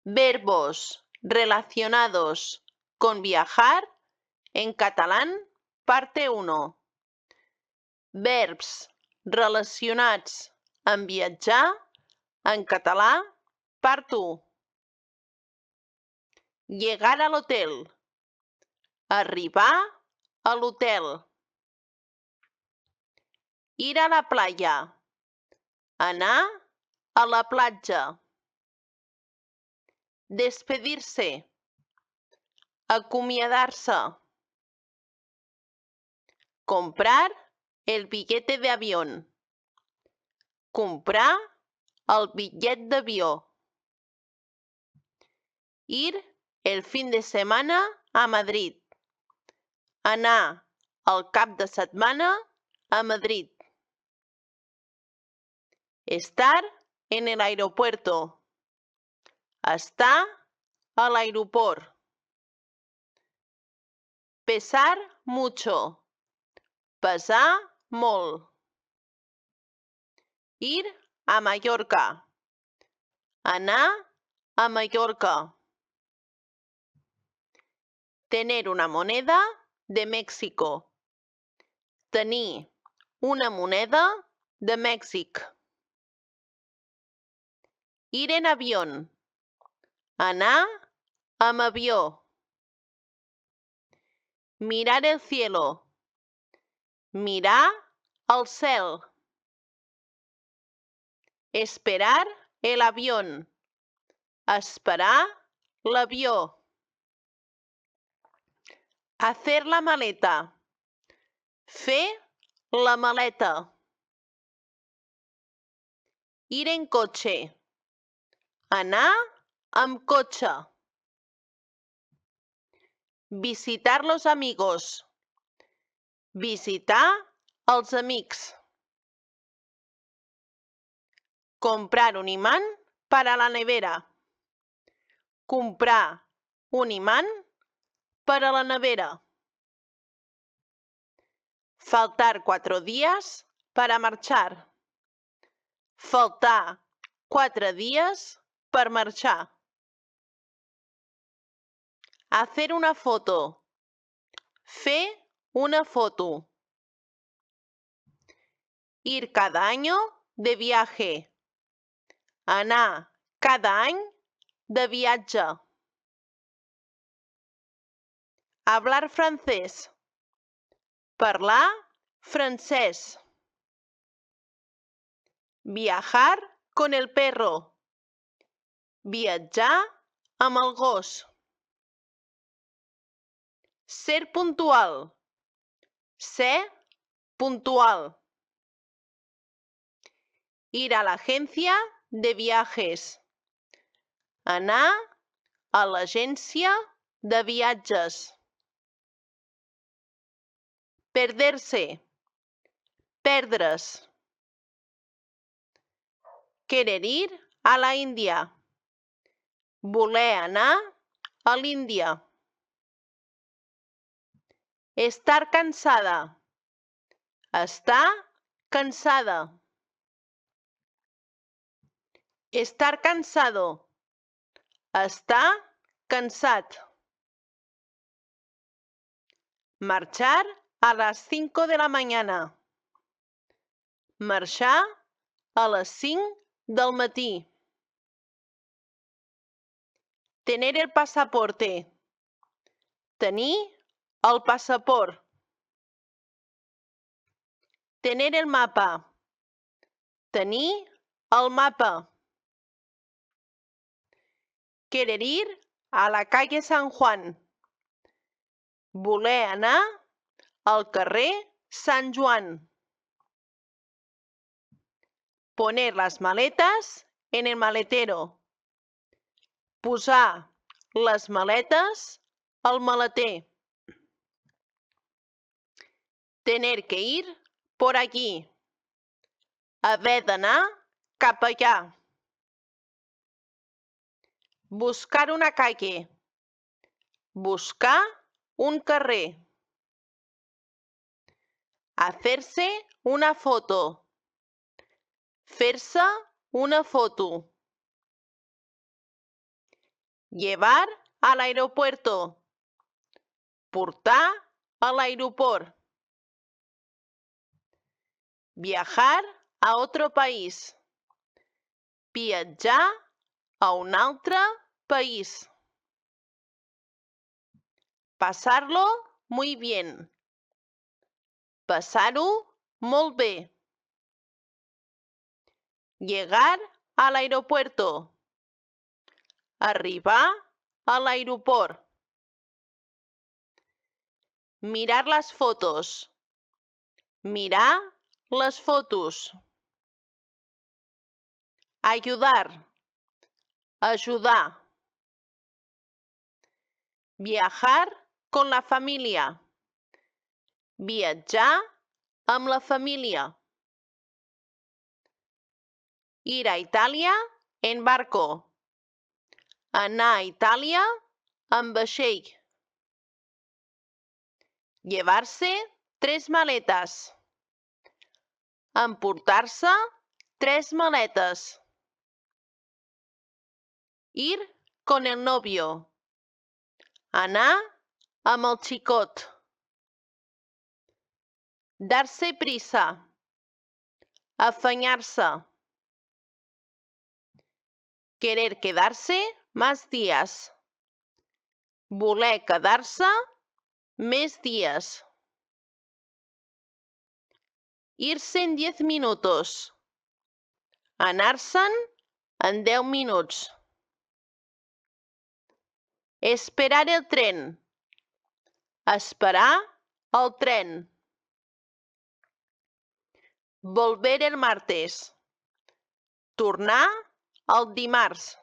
Verbos relacionados con viajar en catalán, parte 1. Verbs relacionats amb viatjar en català, part 1. Llegar a l'hotel. Arribar a l'hotel. Ir a la playa. Anar a la platja. Despedir-se. Acomiadar-se. Comprar el billete de avión. Comprar el bitllet d'avió. Ir el fin de semana a Madrid. Anar el cap de setmana a Madrid. Estar en el aeropuerto. Estar a l'aeroport. Pesar mucho. Pesar molt. Ir a Mallorca. Anar a Mallorca. Tener una moneda de México. Tenir una moneda de Mèxic. Ir en avión. Anar amb avió. Mirar el cielo. Mirar el cel. Esperar el avión. Esperar l'avió. Hacer la maleta. Fer la maleta. Ir en cotxe. Anar amb cotxe. Visitar los amigos. Visitar els amics. Comprar un imán para la nevera. Comprar un imán para la nevera. Faltar 4 días para marchar. Faltar 4 días per marxar. Hacer una foto. Fer una foto. Ir cada año de viaje. Anar cada any de viatge. Hablar francés. Parlar francès. Viajar con el perro. Viatjar amb el gos. Ser puntual. Ser puntual. Ir a la agencia de viajes. Anar a l'agència de viatges. Perderse. Perdre's. Querer ir a la Índia. Voler anar a l'Índia. Estar cansada. Estar cansada. Estar cansado. Estar cansat. Marchar a las 5 de la mañana. Marxar a les 5 del matí. Tener el pasaporte. Tenir el passaport. Tener el mapa. Tenir el mapa. Querer ir a la calle San Juan. Voler anar al carrer Sant Joan. Poner las maletas en el maletero. Posar les maletes al maleter. Tener que ir por aquí. Haver d'anar cap allà. Buscar una calle. Buscar un carrer. Hacerse una foto. Fer-se una foto. Llevar al aeropuerto. Portar a l'aeroport. Viajar a otro país. Viatjar a un altre país. Pasarlo muy bien. Passar-ho molt bé. Llegar al aeropuerto. Arribar a l'aeroport. Mirar les fotos. Mirar les fotos. Ayudar. Ajudar. Viajar con la familia. Viatjar amb la família. Ir a Itàlia en barco. Anar a Itàlia amb vaixell. Llevarse 3 maletes. Emportar-se 3 maletes. Ir con el novio. Anar amb el xicot. Darse prisa. Afanyar-se. Querer quedarse más días. Voler quedar-se més dies. Irse en 10 minutos. Anar-se'n en 10 minuts. Esperar el tren. Esperar el tren. Volver el martes. Tornar el dimarts.